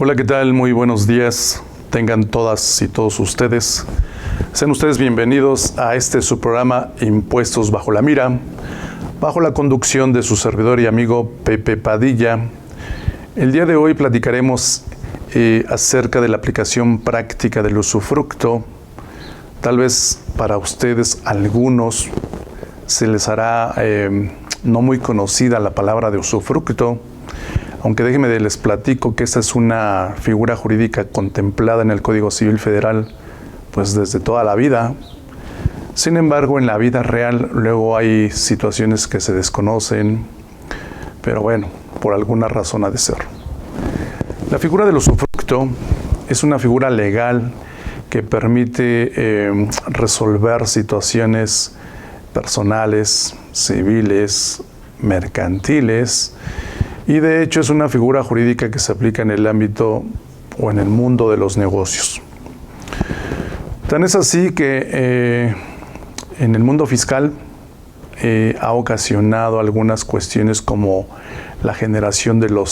Hola, ¿qué tal? Muy buenos días. Tengan todas y todos ustedes. Sean ustedes bienvenidos a su programa Impuestos bajo la mira, bajo la conducción de su servidor y amigo Pepe Padilla. El día de hoy platicaremos acerca de la aplicación práctica del usufructo. Tal vez para ustedes, algunos, se les hará no muy conocida la palabra de usufructo, aunque déjenme les platico que esta es una figura jurídica contemplada en el Código Civil Federal pues desde toda la vida. Sin embargo, en la vida real luego hay situaciones que se desconocen, pero bueno, por alguna razón ha de ser. La figura del usufructo es una figura legal que permite resolver situaciones personales, civiles, mercantiles, y de hecho es una figura jurídica que se aplica en el ámbito o en el mundo de los negocios. Tan es así que en el mundo fiscal ha ocasionado algunas cuestiones como la generación de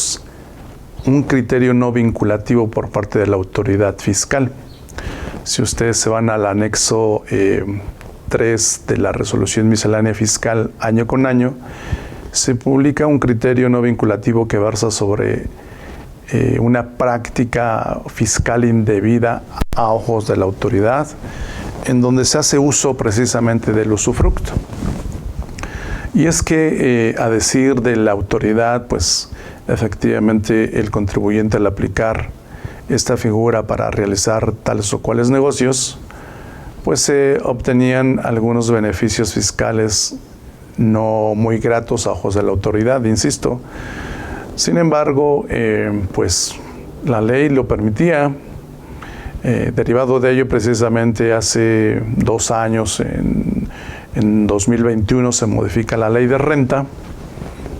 un criterio no vinculativo por parte de la autoridad fiscal. Si ustedes se van al anexo 3 de la resolución miscelánea fiscal año con año, se publica un criterio no vinculativo que versa sobre una práctica fiscal indebida a ojos de la autoridad, en donde se hace uso precisamente del usufructo. Y es que, a decir de la autoridad, pues efectivamente el contribuyente al aplicar esta figura para realizar tales o cuales negocios, pues se obtenían algunos beneficios fiscales no muy gratos a ojos de la autoridad, insisto. Sin embargo, pues la ley lo permitía. Derivado de ello, precisamente hace 2 años, en 2021, se modifica la ley de renta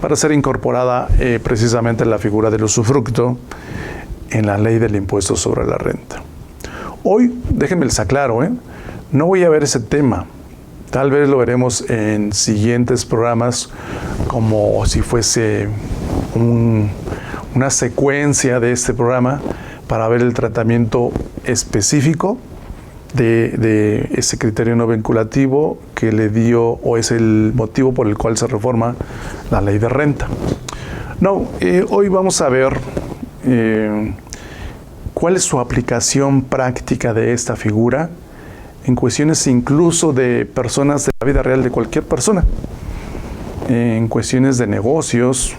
para ser incorporada precisamente la figura del usufructo en la ley del impuesto sobre la renta. Hoy, déjenme les aclaro, no voy a ver ese tema. Tal vez lo veremos en siguientes programas como si fuese una secuencia de este programa para ver el tratamiento específico de ese criterio no vinculativo que le dio o es el motivo por el cual se reforma la ley de renta. Hoy vamos a ver cuál es su aplicación práctica de esta figura en cuestiones incluso de personas de la vida real de cualquier persona, en cuestiones de negocios,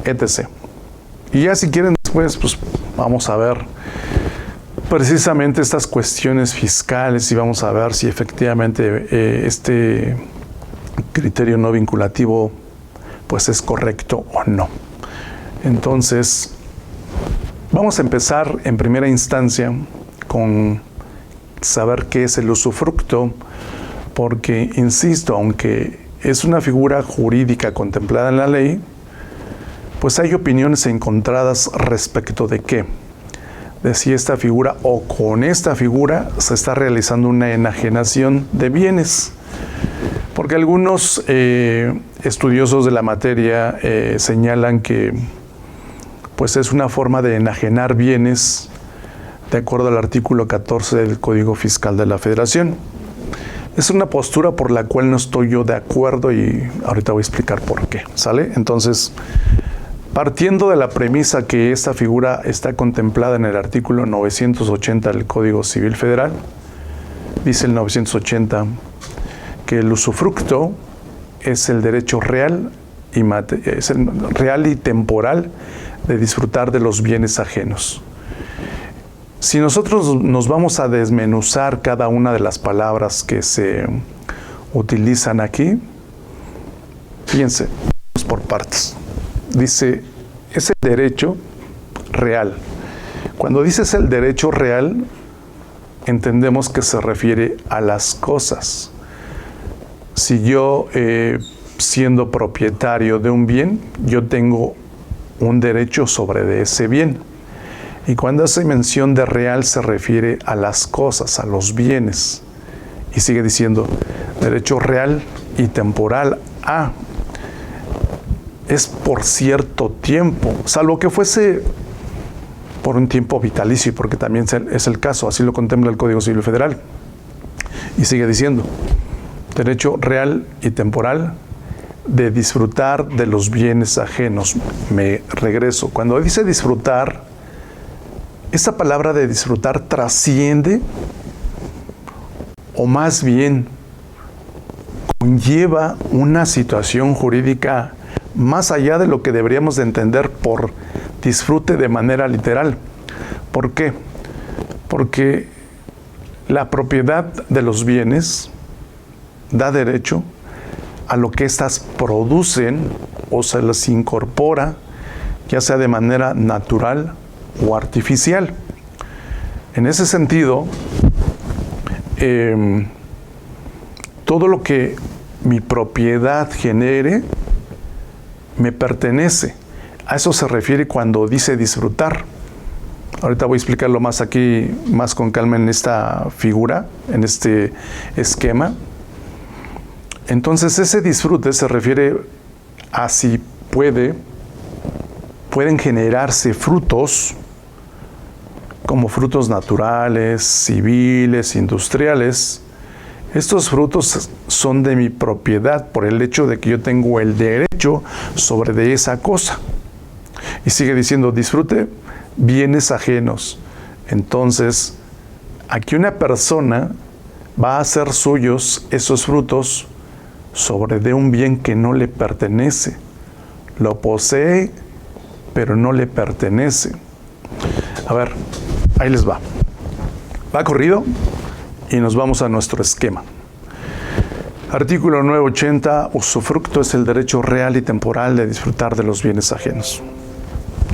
etc. Y ya si quieren después, pues vamos a ver precisamente estas cuestiones fiscales y vamos a ver si efectivamente este criterio no vinculativo pues es correcto o no. Entonces, vamos a empezar en primera instancia con saber qué es el usufructo, porque, insisto, aunque es una figura jurídica contemplada en la ley, pues hay opiniones encontradas respecto de qué, de si esta figura o con esta figura se está realizando una enajenación de bienes, porque algunos estudiosos de la materia señalan que pues es una forma de enajenar bienes de acuerdo al artículo 14 del Código Fiscal de la Federación. Es una postura por la cual no estoy yo de acuerdo y ahorita voy a explicar por qué, ¿sale? Entonces, partiendo de la premisa que esta figura está contemplada en el artículo 980 del Código Civil Federal, dice el 980 que el usufructo es el derecho real y temporal de disfrutar de los bienes ajenos. Si nosotros nos vamos a desmenuzar cada una de las palabras que se utilizan aquí, fíjense, vamos por partes. Dice, es el derecho real. Cuando dices el derecho real, entendemos que se refiere a las cosas. Si yo, siendo propietario de un bien, yo tengo un derecho sobre ese bien. Y cuando hace mención de real se refiere a las cosas, a los bienes. Y sigue diciendo, derecho real y temporal a. Es por cierto tiempo, salvo que fuese por un tiempo vitalicio, porque también es el caso, así lo contempla el Código Civil Federal. Y sigue diciendo, derecho real y temporal de disfrutar de los bienes ajenos. Me regreso. Cuando dice disfrutar, esa palabra de disfrutar trasciende, o más bien conlleva una situación jurídica más allá de lo que deberíamos de entender por disfrute de manera literal. ¿Por qué? Porque la propiedad de los bienes da derecho a lo que éstas producen o se les incorpora, ya sea de manera natural o artificial. En ese sentido, todo lo que mi propiedad genere me pertenece. A eso se refiere cuando dice disfrutar. Ahorita voy a explicarlo más aquí, más con calma en esta figura, en este esquema. Entonces ese disfrute se refiere a si pueden generarse frutos, como frutos naturales, civiles, industriales. Estos frutos son de mi propiedad por el hecho de que yo tengo el derecho sobre de esa cosa. Y sigue diciendo, disfrute bienes ajenos. Entonces, aquí una persona va a hacer suyos esos frutos sobre de un bien que no le pertenece. Lo posee, pero no le pertenece. A ver, ahí les va. Va corrido y nos vamos a nuestro esquema. Artículo 980, usufructo es el derecho real y temporal de disfrutar de los bienes ajenos.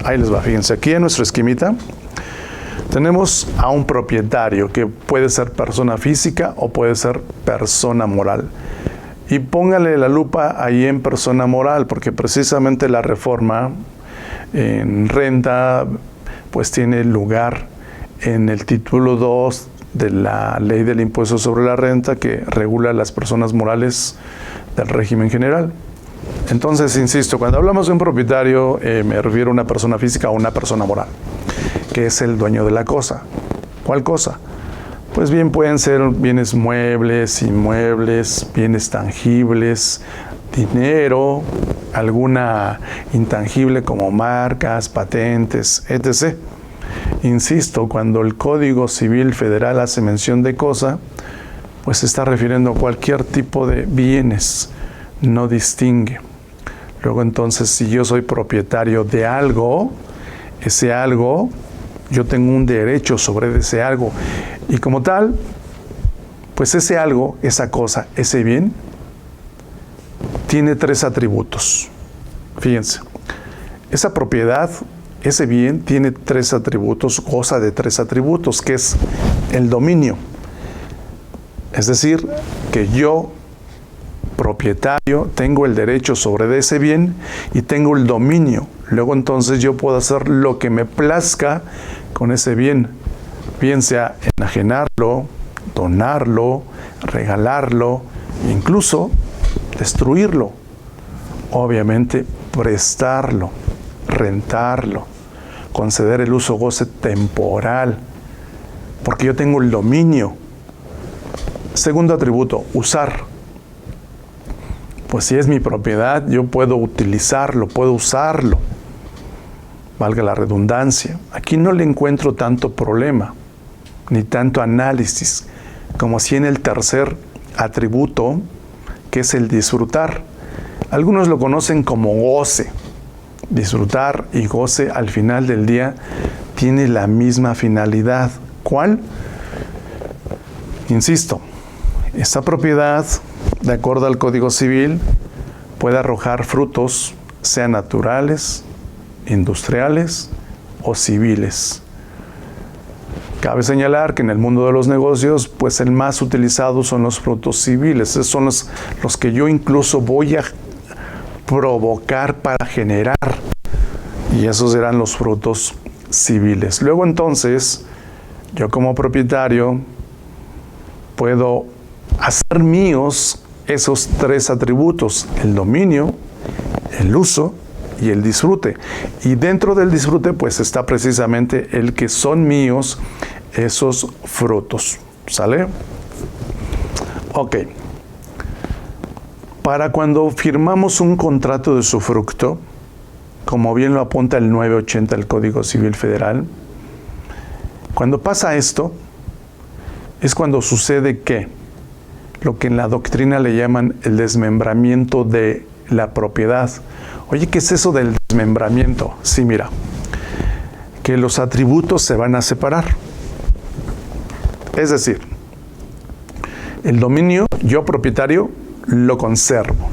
Ahí les va, fíjense, aquí en nuestro esquemita tenemos a un propietario que puede ser persona física o puede ser persona moral. Y póngale la lupa ahí en persona moral, porque precisamente la reforma en renta pues tiene lugar en el título 2 de la Ley del Impuesto sobre la Renta, que regula las personas morales del régimen general. Entonces, insisto, cuando hablamos de un propietario, me refiero a una persona física o una persona moral, que es el dueño de la cosa. ¿Cuál cosa? Pues bien, pueden ser bienes muebles, inmuebles, bienes tangibles, dinero, alguna intangible como marcas, patentes, etc. Insisto, cuando el Código Civil Federal hace mención de cosa, pues se está refiriendo a cualquier tipo de bienes, no distingue. Luego entonces, si yo soy propietario de algo, ese algo, yo tengo un derecho sobre ese algo. Y como tal, pues ese algo, esa cosa, ese bien, tiene 3 atributos. Fíjense, esa propiedad, ese bien, tiene 3 atributos, goza de 3 atributos, que es el dominio. Es decir, que yo, propietario, tengo el derecho sobre ese bien y tengo el dominio. Luego entonces yo puedo hacer lo que me plazca con ese bien, bien sea enajenarlo, donarlo, regalarlo, incluso destruirlo. Obviamente prestarlo, rentarlo, conceder el uso goce temporal, porque yo tengo el dominio. Segundo atributo, usar. Pues si es mi propiedad, yo puedo utilizarlo, puedo usarlo. Valga la redundancia. Aquí no le encuentro tanto problema, ni tanto análisis, como si en el tercer atributo, que es el disfrutar. Algunos lo conocen como goce. Disfrutar y goce al final del día tiene la misma finalidad. ¿Cuál? Insisto, esta propiedad, de acuerdo al Código Civil, puede arrojar frutos, sean naturales, industriales o civiles. Cabe señalar que en el mundo de los negocios, pues el más utilizado son los frutos civiles. Esos son los que yo incluso voy a provocar para generar. Y esos serán los frutos civiles. Luego entonces, yo como propietario puedo hacer míos esos 3 atributos: el dominio, el uso y el disfrute. Y dentro del disfrute pues está precisamente el que son míos esos frutos. ¿Sale? Ok. Para cuando firmamos un contrato de usufructo, como bien lo apunta el 980 del Código Civil Federal, cuando pasa esto, es cuando sucede que lo que en la doctrina le llaman el desmembramiento de la propiedad. Oye, ¿qué es eso del desmembramiento? Sí, mira, que los atributos se van a separar. Es decir, el dominio, yo propietario, lo conservo,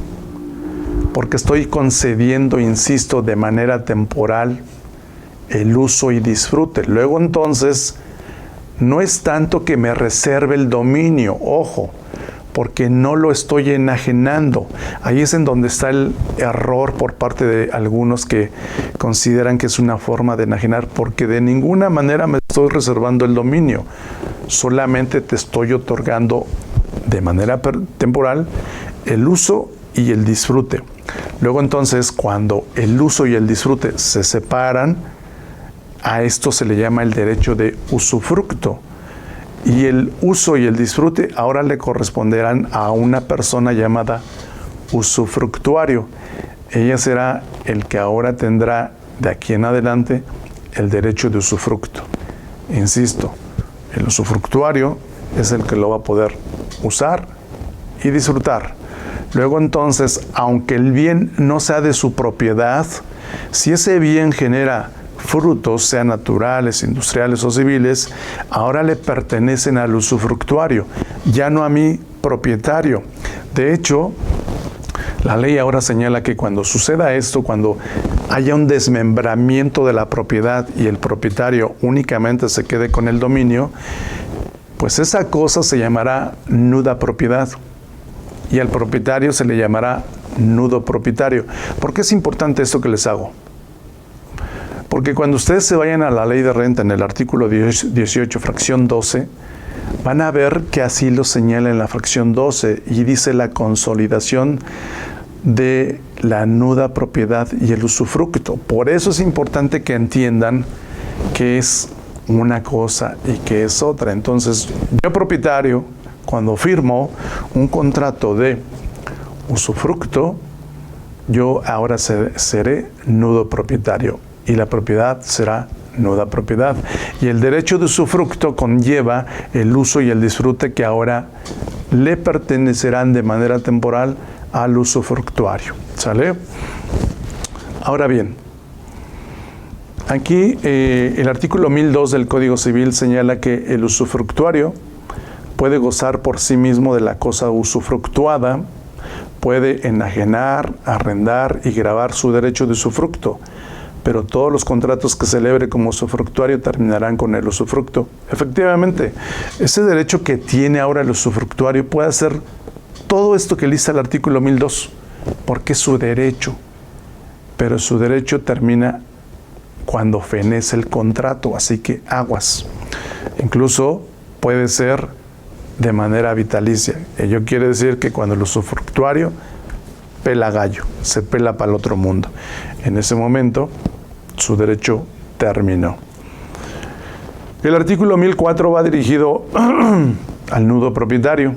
porque estoy concediendo, insisto, de manera temporal el uso y disfrute. Luego entonces, no es tanto que me reserve el dominio, ojo, porque no lo estoy enajenando. Ahí es en donde está el error por parte de algunos que consideran que es una forma de enajenar, porque de ninguna manera me estoy reservando el dominio, solamente te estoy otorgando de manera temporal el uso y el disfrute. Luego entonces, cuando el uso y el disfrute se separan, a esto se le llama el derecho de usufructo. Y el uso y el disfrute ahora le corresponderán a una persona llamada usufructuario. Ella será el que ahora tendrá de aquí en adelante el derecho de usufructo. Insisto, el usufructuario es el que lo va a poder usar y disfrutar. Luego entonces, aunque el bien no sea de su propiedad, si ese bien genera frutos, sean naturales, industriales o civiles, ahora le pertenecen al usufructuario, ya no a mi propietario. De hecho, la ley ahora señala que cuando suceda esto, cuando haya un desmembramiento de la propiedad y el propietario únicamente se quede con el dominio, pues esa cosa se llamará nuda propiedad y al propietario se le llamará nudo propietario. ¿Por qué es importante esto que les hago? Porque cuando ustedes se vayan a la ley de renta en el artículo 18, fracción 12, van a ver que así lo señala en la fracción 12 y dice la consolidación de la nuda propiedad y el usufructo. Por eso es importante que entiendan qué es una cosa y qué es otra. Entonces, yo propietario, cuando firmo un contrato de usufructo, yo ahora seré nudo propietario y la propiedad será nuda propiedad. Y el derecho de usufructo conlleva el uso y el disfrute que ahora le pertenecerán de manera temporal al usufructuario. ¿Sale? Ahora bien, aquí el artículo 1002 del Código Civil señala que el usufructuario puede gozar por sí mismo de la cosa usufructuada, puede enajenar, arrendar y gravar su derecho de usufructo, pero todos los contratos que celebre como usufructuario terminarán con el usufructo. Efectivamente, ese derecho que tiene ahora el usufructuario puede hacer todo esto que lista el artículo 1002, porque es su derecho, pero su derecho termina cuando fenece el contrato, así que aguas. Incluso puede ser de manera vitalicia. Ello quiere decir que cuando el usufructuario pela gallo, se pela para el otro mundo. En ese momento, su derecho terminó. El artículo 1004 va dirigido al nudo propietario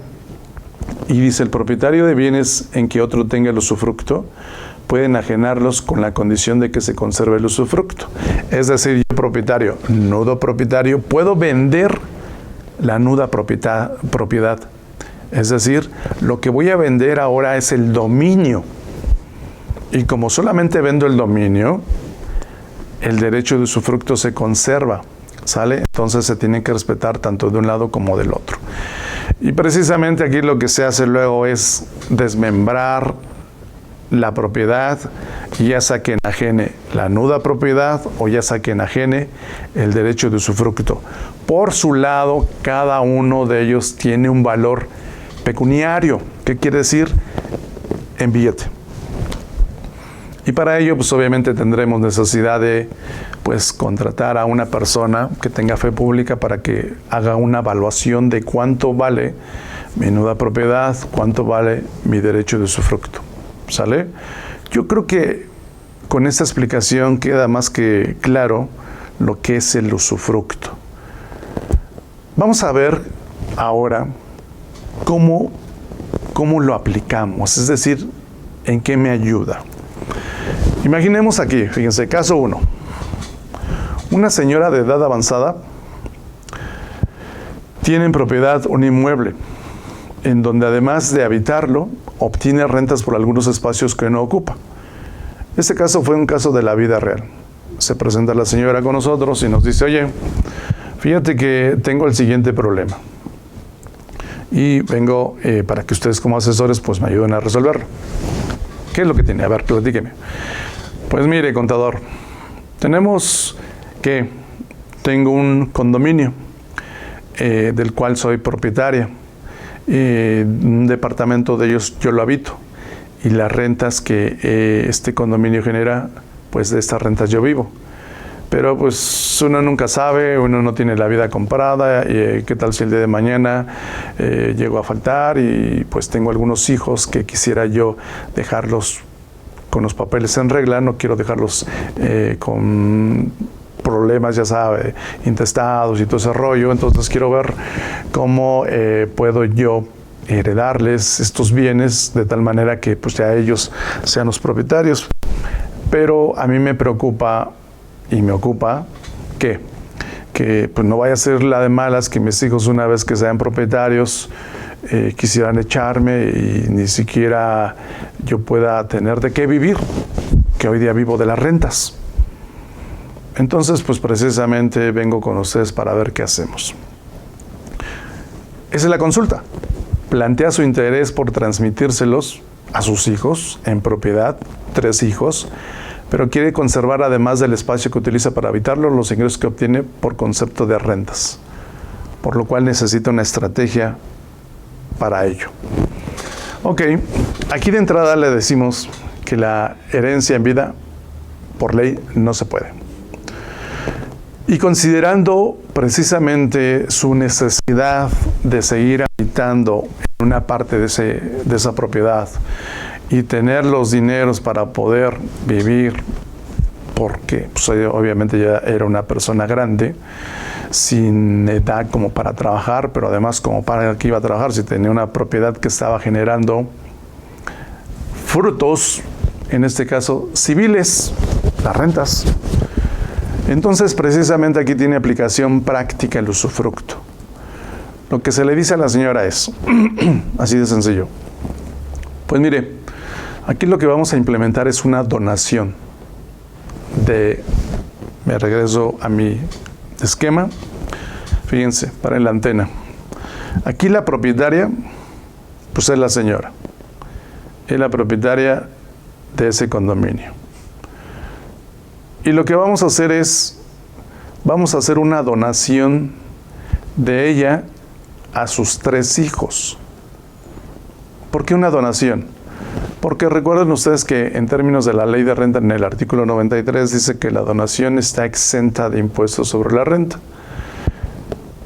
y dice: el propietario de bienes en que otro tenga el usufructo puede enajenarlos con la condición de que se conserve el usufructo. Es decir, yo propietario, nudo propietario, puedo vender la nuda propiedad. Es decir, lo que voy a vender ahora es el dominio. Y como solamente vendo el dominio, el derecho de usufructo se conserva, ¿sale? Entonces se tiene que respetar tanto de un lado como del otro. Y precisamente aquí lo que se hace luego es desmembrar la propiedad, ya sea que enajene la nuda propiedad o ya sea que enajene el derecho de usufructo. Por su lado, cada uno de ellos tiene un valor pecuniario. ¿Qué quiere decir? En billete. Y para ello, pues obviamente tendremos necesidad de contratar a una persona que tenga fe pública para que haga una evaluación de cuánto vale mi nuda propiedad, cuánto vale mi derecho de usufructo. ¿Sale? Yo creo que con esta explicación queda más que claro lo que es el usufructo. Vamos a ver ahora cómo lo aplicamos, es decir, en qué me ayuda. Imaginemos aquí, fíjense, caso 1. Una señora de edad avanzada tiene en propiedad un inmueble en donde además de habitarlo, obtiene rentas por algunos espacios que no ocupa. Este caso fue un caso de la vida real. Se presenta la señora con nosotros y nos dice, oye, fíjate que tengo el siguiente problema. Y vengo para que ustedes como asesores pues me ayuden a resolverlo. ¿Qué es lo que tiene? A ver, platíqueme. Pues mire, contador, tengo un condominio del cual soy propietaria. Un departamento de ellos yo lo habito. Y las rentas que este condominio genera, pues de estas rentas yo vivo. Pero pues uno nunca sabe, uno no tiene la vida comprada, qué tal si el día de mañana llego a faltar y pues tengo algunos hijos que quisiera yo dejarlos con los papeles en regla, no quiero dejarlos con problemas, ya sabe, intestados y todo ese rollo, entonces quiero ver cómo puedo yo heredarles estos bienes de tal manera que pues ya ellos sean los propietarios. Pero a mí me preocupa y me ocupa que pues no vaya a ser la de malas que mis hijos una vez que sean propietarios quisieran echarme y ni siquiera yo pueda tener de qué vivir, que hoy día vivo de las rentas. Entonces pues precisamente vengo con ustedes para ver qué hacemos. Esa es la consulta. Plantea su interés por transmitírselos a sus hijos en propiedad, 3 hijos, pero quiere conservar además del espacio que utiliza para habitarlo, los ingresos que obtiene por concepto de rentas, por lo cual necesita una estrategia para ello. Ok, aquí de entrada le decimos que la herencia en vida, por ley, no se puede. Y considerando precisamente su necesidad de seguir habitando en una parte de esa propiedad y tener los dineros para poder vivir, porque pues, obviamente ya era una persona grande, sin edad como para trabajar, pero además como para que iba a trabajar, si tenía una propiedad que estaba generando frutos, en este caso civiles, las rentas. Entonces, precisamente aquí tiene aplicación práctica el usufructo. Lo que se le dice a la señora es, así de sencillo. Pues mire, aquí lo que vamos a implementar es una donación me regreso a mi esquema. Fíjense, para la antena. Aquí la propietaria, pues es la señora. Es la propietaria de ese condominio. Y lo que vamos a hacer es, vamos a hacer una donación de ella a sus 3 hijos. ¿Por qué una donación? Porque recuerden ustedes que en términos de la ley de renta, en el artículo 93, dice que la donación está exenta de impuestos sobre la renta.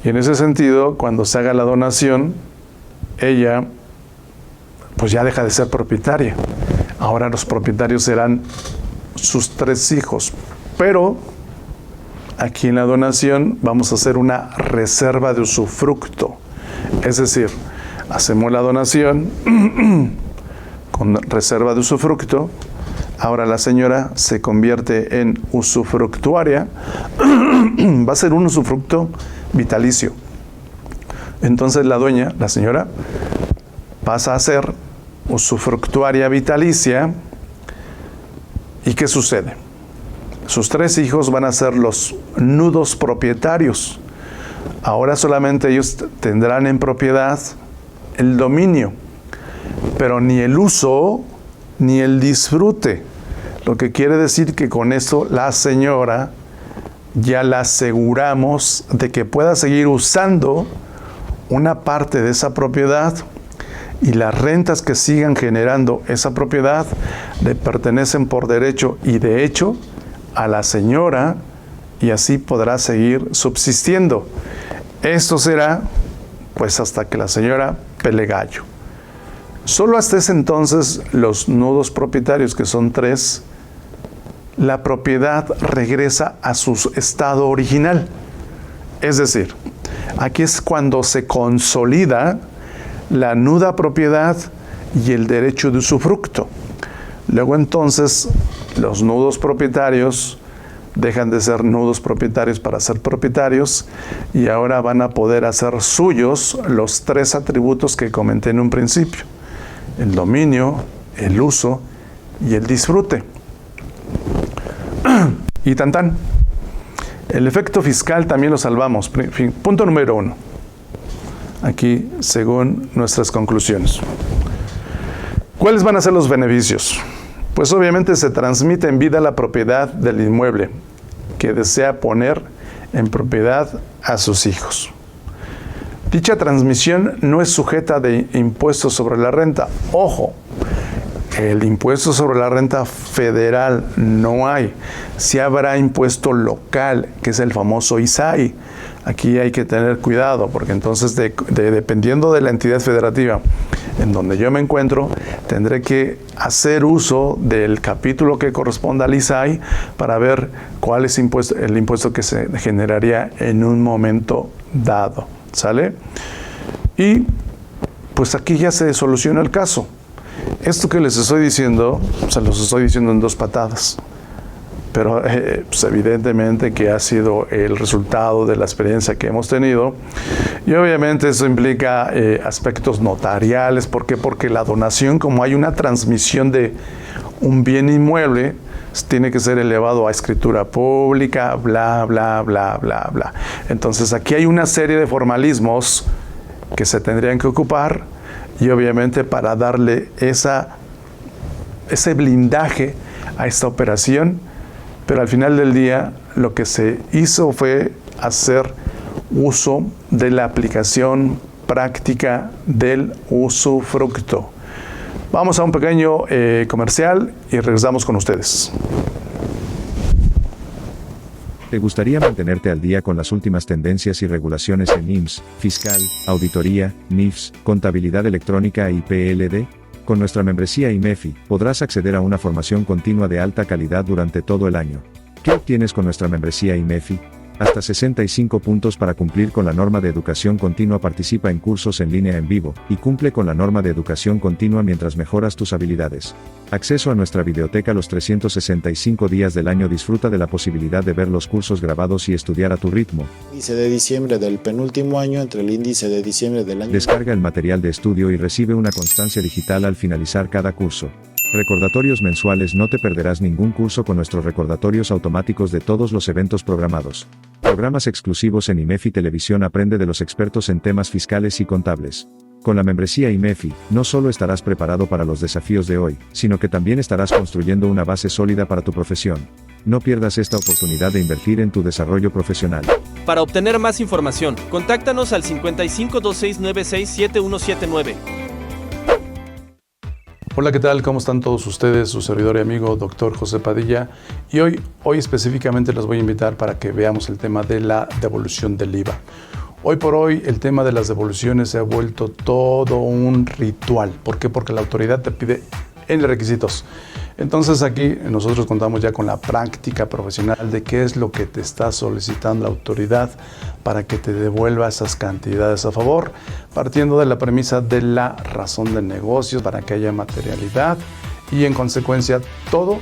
Y en ese sentido, cuando se haga la donación, ella pues ya deja de ser propietaria. Ahora los propietarios serán sus 3 hijos, pero aquí en la donación vamos a hacer una reserva de usufructo, es decir, hacemos la donación con reserva de usufructo. Ahora la señora se convierte en usufructuaria, va a ser un usufructo vitalicio. Entonces la dueña, la señora, pasa a ser usufructuaria vitalicia. ¿Y qué sucede? Sus 3 hijos van a ser los nudos propietarios. Ahora solamente ellos tendrán en propiedad el dominio, pero ni el uso ni el disfrute. Lo que quiere decir que con eso la señora ya la aseguramos de que pueda seguir usando una parte de esa propiedad, y las rentas que sigan generando esa propiedad le pertenecen por derecho y de hecho a la señora, y así podrá seguir subsistiendo. Esto será pues hasta que la señora pele gallo. Solo hasta ese entonces los nudos propietarios, que son 3, la propiedad regresa a su estado original. Es decir, aquí es cuando se consolida la nuda propiedad y el derecho de usufructo. Luego entonces los nudos propietarios dejan de ser nudos propietarios para ser propietarios y ahora van a poder hacer suyos los tres atributos que comenté en un principio: el dominio, el uso y el disfrute. Y tan tan. El efecto fiscal también lo salvamos. Punto número 1. Aquí, según nuestras conclusiones. ¿Cuáles van a ser los beneficios? Pues obviamente se transmite en vida la propiedad del inmueble que desea poner en propiedad a sus hijos. Dicha transmisión no es sujeta de impuestos sobre la renta. Ojo, el impuesto sobre la renta federal no hay. Sí habrá impuesto local, que es el famoso ISAI. Aquí hay que tener cuidado, porque entonces dependiendo de la entidad federativa en donde yo me encuentro, tendré que hacer uso del capítulo que corresponda al ISAI para ver cuál es el impuesto que se generaría en un momento dado. ¿Sale? Y pues aquí ya se soluciona el caso. Esto que les estoy diciendo, se los estoy diciendo en 2 patadas. Pero pues evidentemente que ha sido el resultado de la experiencia que hemos tenido. Y obviamente eso implica aspectos notariales. ¿Por qué? Porque la donación, como hay una transmisión de un bien inmueble, tiene que ser elevado a escritura pública, bla, bla, bla, bla, bla. Entonces aquí hay una serie de formalismos que se tendrían que ocupar y obviamente para darle ese blindaje a esta operación. Pero al final del día, lo que se hizo fue hacer uso de la aplicación práctica del usufructo. Vamos a un pequeño comercial y regresamos con ustedes. ¿Te gustaría mantenerte al día con las últimas tendencias y regulaciones en IMSS, fiscal, auditoría, NIFS, contabilidad electrónica y PLD? Con nuestra membresía IMEFI, podrás acceder a una formación continua de alta calidad durante todo el año. ¿Qué obtienes con nuestra membresía IMEFI? Hasta 65 puntos para cumplir con la norma de educación continua. Participa en cursos en línea en vivo, y cumple con la norma de educación continua mientras mejoras tus habilidades. Acceso a nuestra videoteca los 365 días del año. Disfruta de la posibilidad de ver los cursos grabados y estudiar a tu ritmo. Índice de diciembre del penúltimo año entre el índice de diciembre del año. Descarga el material de estudio y recibe una constancia digital al finalizar cada curso. Recordatorios mensuales. No te perderás ningún curso con nuestros recordatorios automáticos de todos los eventos programados. Programas exclusivos en IMEFI Televisión. Aprende de los expertos en temas fiscales y contables. Con la membresía IMEFI, no solo estarás preparado para los desafíos de hoy, sino que también estarás construyendo una base sólida para tu profesión. No pierdas esta oportunidad de invertir en tu desarrollo profesional. Para obtener más información, contáctanos al 5526967179. Hola, ¿qué tal? ¿Cómo están todos ustedes? Su servidor y amigo, Dr. José Padilla. Y hoy específicamente los voy a invitar para que veamos el tema de la devolución del IVA. Hoy por hoy el tema de las devoluciones se ha vuelto todo un ritual. ¿Por qué? Porque la autoridad te pide N requisitos. Entonces aquí nosotros contamos ya con la práctica profesional de qué es lo que te está solicitando la autoridad para que te devuelva esas cantidades a favor, partiendo de la premisa de la razón del negocio para que haya materialidad y en consecuencia todas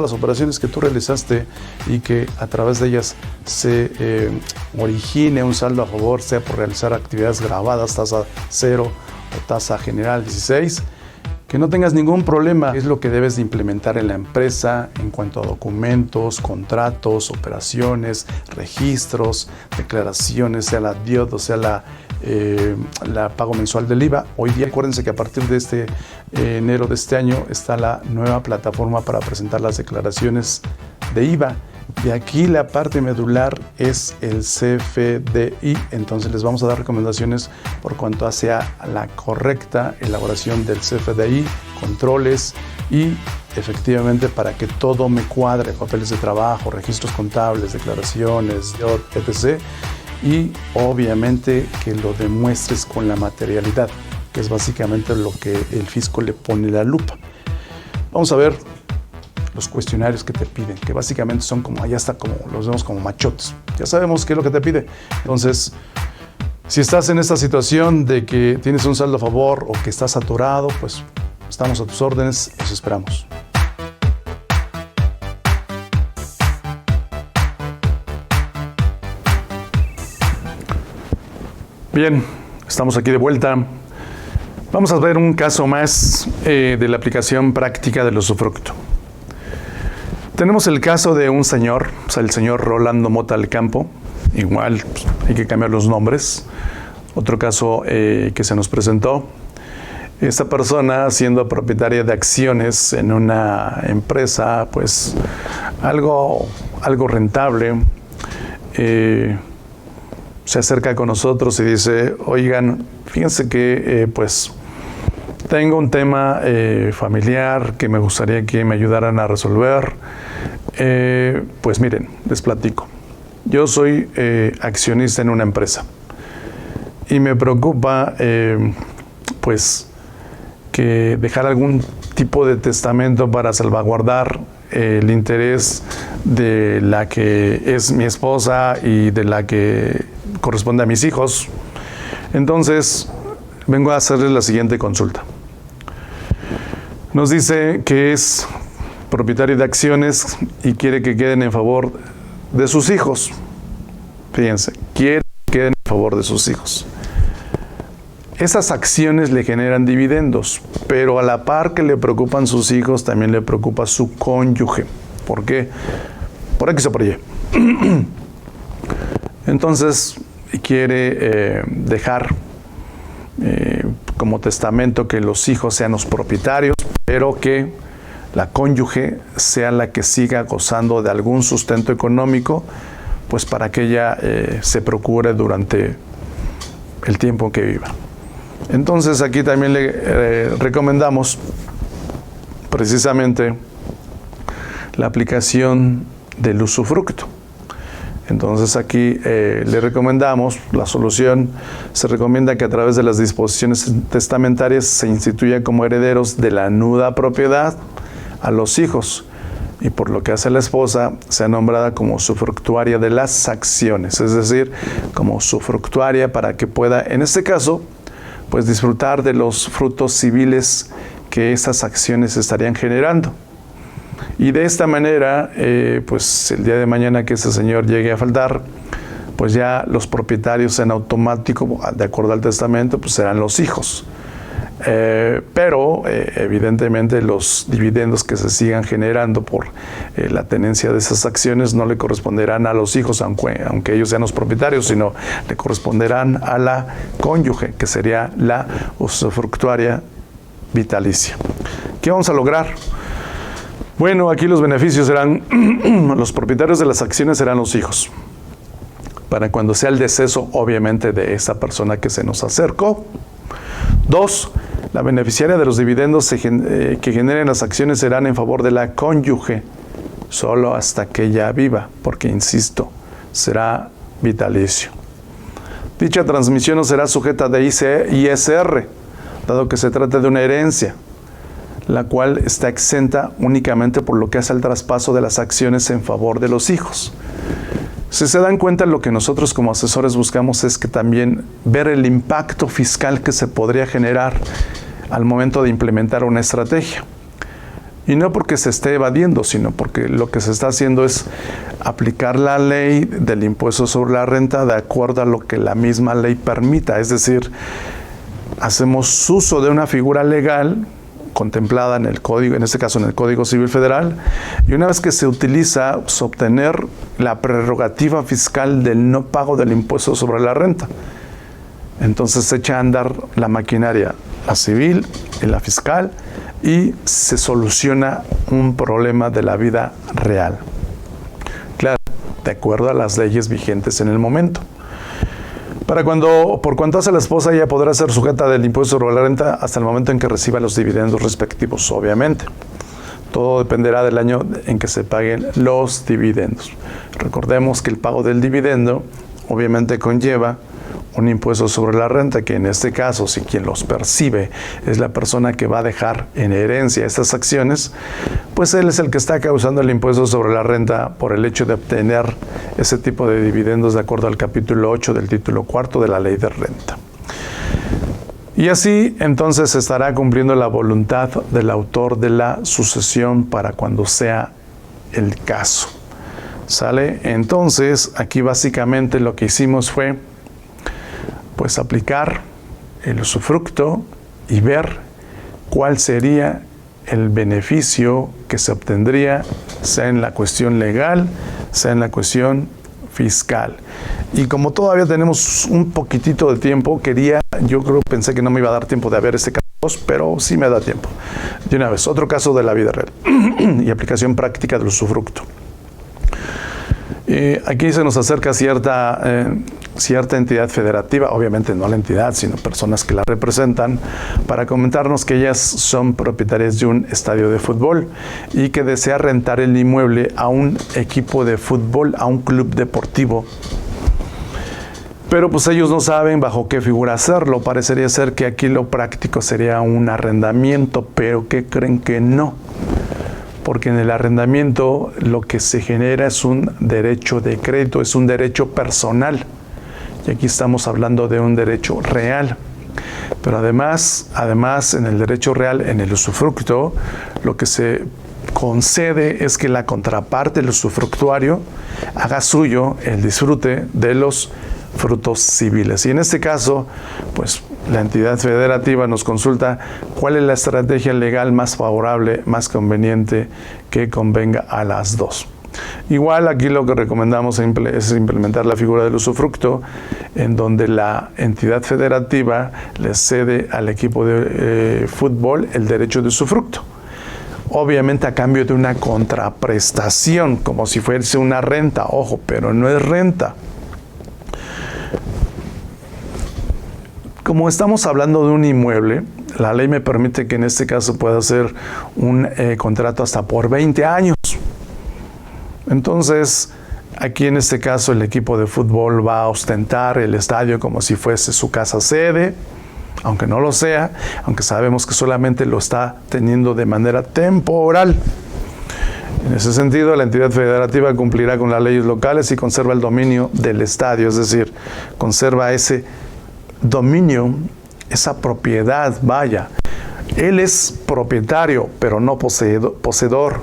las operaciones que tú realizaste y que a través de ellas se origine un saldo a favor, sea por realizar actividades grabadas, tasa 0 o tasa general 16, que no tengas ningún problema. Es lo que debes de implementar en la empresa en cuanto a documentos, contratos, operaciones, registros, declaraciones, sea la DIOT o sea la pago mensual del IVA. Hoy día acuérdense que a partir de este enero de este año está la nueva plataforma para presentar las declaraciones de IVA. De aquí la parte medular es el CFDI, entonces les vamos a dar recomendaciones por cuanto hacia la correcta elaboración del CFDI, controles y efectivamente para que todo me cuadre, papeles de trabajo, registros contables, declaraciones, etc. Y obviamente que lo demuestres con la materialidad, que es básicamente lo que el fisco le pone la lupa. Vamos a ver los cuestionarios que te piden, que básicamente son como, allá está como, los vemos como machotes. Ya sabemos qué es lo que te pide. Entonces, si estás en esta situación de que tienes un saldo a favor o que estás atorado, pues estamos a tus órdenes, los esperamos. Bien, estamos aquí de vuelta. Vamos a ver un caso más de la aplicación práctica del usufructo. Tenemos el caso de un señor, o sea, el señor Rolando Mota del Campo. Igual pues, hay que cambiar los nombres. Otro caso que se nos presentó. Esta persona, siendo propietaria de acciones en una empresa, pues algo rentable, se acerca con nosotros y dice, oigan, fíjense que pues tengo un tema familiar que me gustaría que me ayudaran a resolver. Pues miren, les platico. Yo soy accionista en una empresa y me preocupa pues que dejar algún tipo de testamento para salvaguardar el interés de la que es mi esposa y de la que corresponde a mis hijos. Entonces, vengo a hacerles la siguiente consulta. Nos dice que es propietario de acciones y quiere que queden en favor de sus hijos. Fíjense, quiere que queden en favor de sus hijos. Esas acciones le generan dividendos, pero a la par que le preocupan sus hijos, también le preocupa su cónyuge. ¿Por qué? Por X o por Y. Entonces, quiere dejar como testamento que los hijos sean los propietarios, pero que la cónyuge sea la que siga gozando de algún sustento económico, pues para que ella se procure durante el tiempo que viva. Entonces aquí también le recomendamos precisamente la aplicación del usufructo. Entonces aquí le recomendamos, la solución se recomienda que a través de las disposiciones testamentarias se instituya como herederos de la nuda propiedad a los hijos, y por lo que hace la esposa, sea nombrada como usufructuaria de las acciones, es decir, como usufructuaria para que pueda, en este caso, pues disfrutar de los frutos civiles que esas acciones estarían generando. Y de esta manera, pues el día de mañana que ese señor llegue a faltar, pues ya los propietarios en automático, de acuerdo al testamento, pues serán los hijos. Pero evidentemente los dividendos que se sigan generando por la tenencia de esas acciones no le corresponderán a los hijos, aunque ellos sean los propietarios, sino le corresponderán a la cónyuge, que sería la usufructuaria vitalicia. ¿Qué vamos a lograr? Bueno, aquí los beneficios serán, los propietarios de las acciones serán los hijos. Para cuando sea el deceso, obviamente, de esa persona que se nos acercó. 2, la beneficiaria de los dividendos que generen las acciones serán en favor de la cónyuge, solo hasta que ella viva, porque, insisto, será vitalicio. Dicha transmisión no será sujeta de ISR, dado que se trata de una herencia, la cual está exenta únicamente por lo que hace al traspaso de las acciones en favor de los hijos. Si se dan cuenta, lo que nosotros como asesores buscamos es que también ver el impacto fiscal que se podría generar al momento de implementar una estrategia. Y no porque se esté evadiendo, sino porque lo que se está haciendo es aplicar la ley del impuesto sobre la renta de acuerdo a lo que la misma ley permita. Es decir, hacemos uso de una figura legal contemplada en el código, en este caso en el Código Civil Federal, y una vez que se utiliza, pues, obtener la prerrogativa fiscal del no pago del impuesto sobre la renta. Entonces se echa a andar la maquinaria, la civil y la fiscal, y se soluciona un problema de la vida real. Claro, de acuerdo a las leyes vigentes en el momento. Por cuanto hace la esposa, ella podrá ser sujeta del impuesto sobre la renta hasta el momento en que reciba los dividendos respectivos, obviamente. Todo dependerá del año en que se paguen los dividendos. Recordemos que el pago del dividendo obviamente conlleva un impuesto sobre la renta, que en este caso, si quien los percibe es la persona que va a dejar en herencia estas acciones, pues él es el que está causando el impuesto sobre la renta por el hecho de obtener ese tipo de dividendos de acuerdo al capítulo 8 del título 4 de la ley de renta. Y así entonces estará cumpliendo la voluntad del autor de la sucesión para cuando sea el caso. ¿Sale? Entonces aquí básicamente lo que hicimos fue pues aplicar el usufructo y ver cuál sería el beneficio que se obtendría, sea en la cuestión legal, sea en la cuestión fiscal. Y como todavía tenemos un poquitito de tiempo, pensé que no me iba a dar tiempo de ver este caso, pero sí me da tiempo. De una vez, otro caso de la vida real y aplicación práctica del usufructo. Aquí se nos acerca cierta entidad federativa, obviamente no la entidad, sino personas que la representan, para comentarnos que ellas son propietarias de un estadio de fútbol y que desea rentar el inmueble a un equipo de fútbol, a un club deportivo. Pero pues ellos no saben bajo qué figura hacerlo. Parecería ser que aquí lo práctico sería un arrendamiento, pero ¿qué creen que no? Porque en el arrendamiento lo que se genera es un derecho de crédito, es un derecho personal. Y aquí estamos hablando de un derecho real. Pero además en el derecho real, en el usufructo, lo que se concede es que la contraparte, el usufructuario, haga suyo el disfrute de los frutos civiles. Y en este caso, pues la entidad federativa nos consulta cuál es la estrategia legal más favorable, más conveniente, que convenga a las dos. Igual aquí lo que recomendamos es implementar la figura del usufructo, en donde la entidad federativa le cede al equipo de fútbol el derecho de usufructo. Obviamente a cambio de una contraprestación, como si fuese una renta, ojo, pero no es renta. Como estamos hablando de un inmueble, la ley me permite que en este caso pueda hacer un contrato hasta por 20 años. Entonces, aquí en este caso el equipo de fútbol va a ostentar el estadio como si fuese su casa sede, aunque no lo sea, aunque sabemos que solamente lo está teniendo de manera temporal. En ese sentido, la entidad federativa cumplirá con las leyes locales y conserva el dominio del estadio, es decir, conserva ese dominio, esa propiedad, vaya. Él es propietario, pero no poseedor.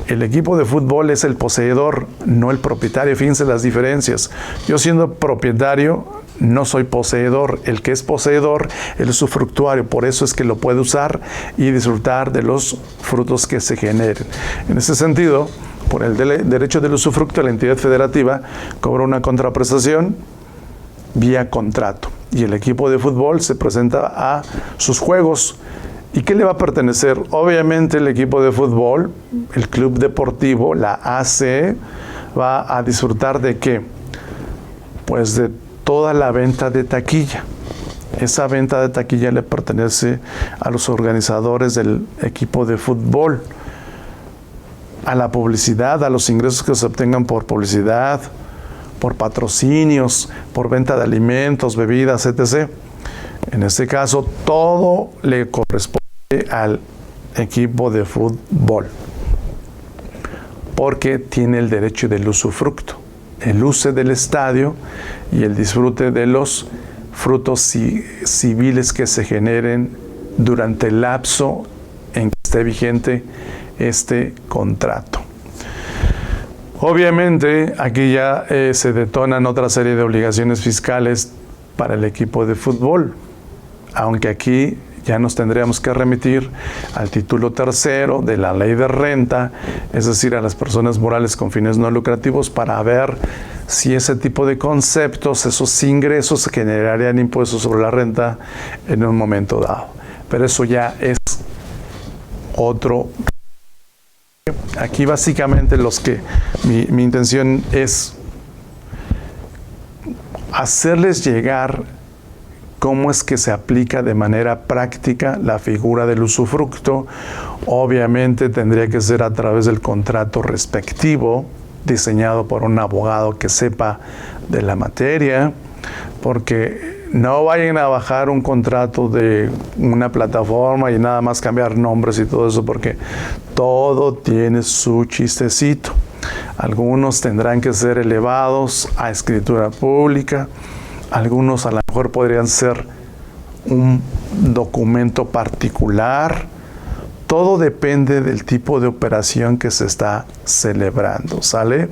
El equipo de fútbol es el poseedor, no el propietario. Fíjense las diferencias. Yo siendo propietario, no soy poseedor. El que es poseedor, él es usufructuario. Por eso es que lo puede usar y disfrutar de los frutos que se generen. En ese sentido, por el derecho del usufructo, la entidad federativa cobra una contraprestación vía contrato. Y el equipo de fútbol se presenta a sus juegos. ¿Y qué le va a pertenecer? Obviamente el equipo de fútbol, el club deportivo, la AC, va a disfrutar ¿de qué? Pues de toda la venta de taquilla. Esa venta de taquilla le pertenece a los organizadores del equipo de fútbol, a la publicidad, a los ingresos que se obtengan por publicidad, por patrocinios, por venta de alimentos, bebidas, etc. En este caso, todo le corresponde al equipo de fútbol, porque tiene el derecho del usufructo, el uso del estadio y el disfrute de los frutos civiles que se generen durante el lapso en que esté vigente este contrato. Obviamente, aquí ya se detonan otra serie de obligaciones fiscales para el equipo de fútbol, aunque aquí ya nos tendríamos que remitir al título 3 de la ley de renta, es decir, a las personas morales con fines no lucrativos, para ver si ese tipo de conceptos, esos ingresos, generarían impuestos sobre la renta en un momento dado. Pero eso ya es otro. Aquí básicamente mi intención es hacerles llegar cómo es que se aplica de manera práctica la figura del usufructo. Obviamente tendría que ser a través del contrato respectivo, diseñado por un abogado que sepa de la materia. porque no vayan a bajar un contrato de una plataforma y nada más cambiar nombres y todo eso, porque todo tiene su chistecito. Algunos tendrán que ser elevados a escritura pública, algunos a lo mejor podrían ser un documento particular. Todo depende del tipo de operación que se está celebrando, ¿sale?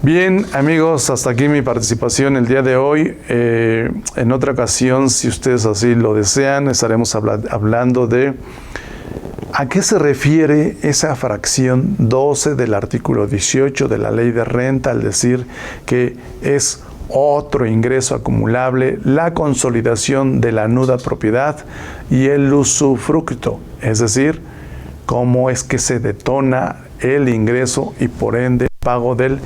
Bien, amigos, hasta aquí mi participación el día de hoy. En otra ocasión, si ustedes así lo desean, estaremos hablando de a qué se refiere esa fracción 12 del artículo 18 de la Ley de Renta, al decir que es otro ingreso acumulable, la consolidación de la nuda propiedad y el usufructo, es decir, cómo es que se detona el ingreso y por ende pago del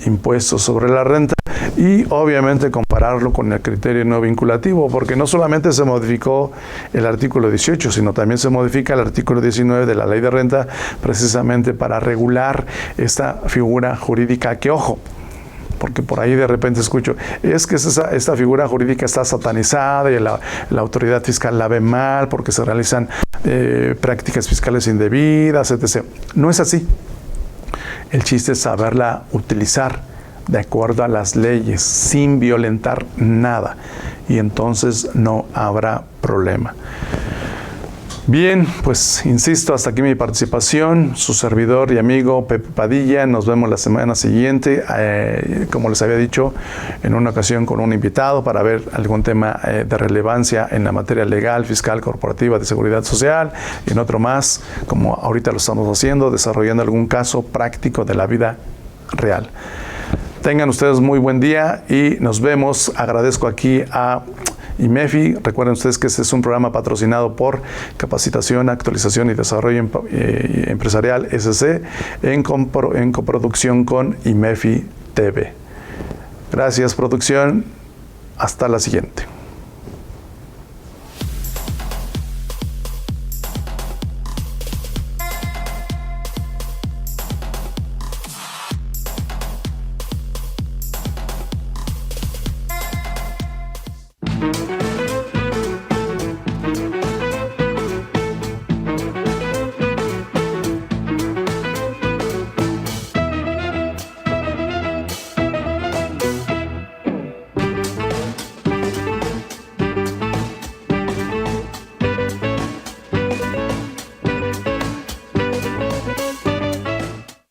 impuesto sobre la renta, y obviamente compararlo con el criterio no vinculativo, porque no solamente se modificó el artículo 18, sino también se modifica el artículo 19 de la Ley de Renta, precisamente para regular esta figura jurídica que, ojo, porque por ahí de repente escucho, es que esta figura jurídica está satanizada y la autoridad fiscal la ve mal porque se realizan prácticas fiscales indebidas, etc. No es así. El chiste es saberla utilizar de acuerdo a las leyes, sin violentar nada, y entonces no habrá problema. Bien, pues insisto, hasta aquí mi participación. Su servidor y amigo Pepe Padilla. Nos vemos la semana siguiente, como les había dicho, en una ocasión con un invitado para ver algún tema de relevancia en la materia legal, fiscal, corporativa, de seguridad social, y en otro más, como ahorita lo estamos haciendo, desarrollando algún caso práctico de la vida real. Tengan ustedes muy buen día y nos vemos. Agradezco aquí a IMEFI. Recuerden ustedes que este es un programa patrocinado por Capacitación, Actualización y Desarrollo Empresarial SC en coproducción con IMEFI TV. Gracias, producción. Hasta la siguiente.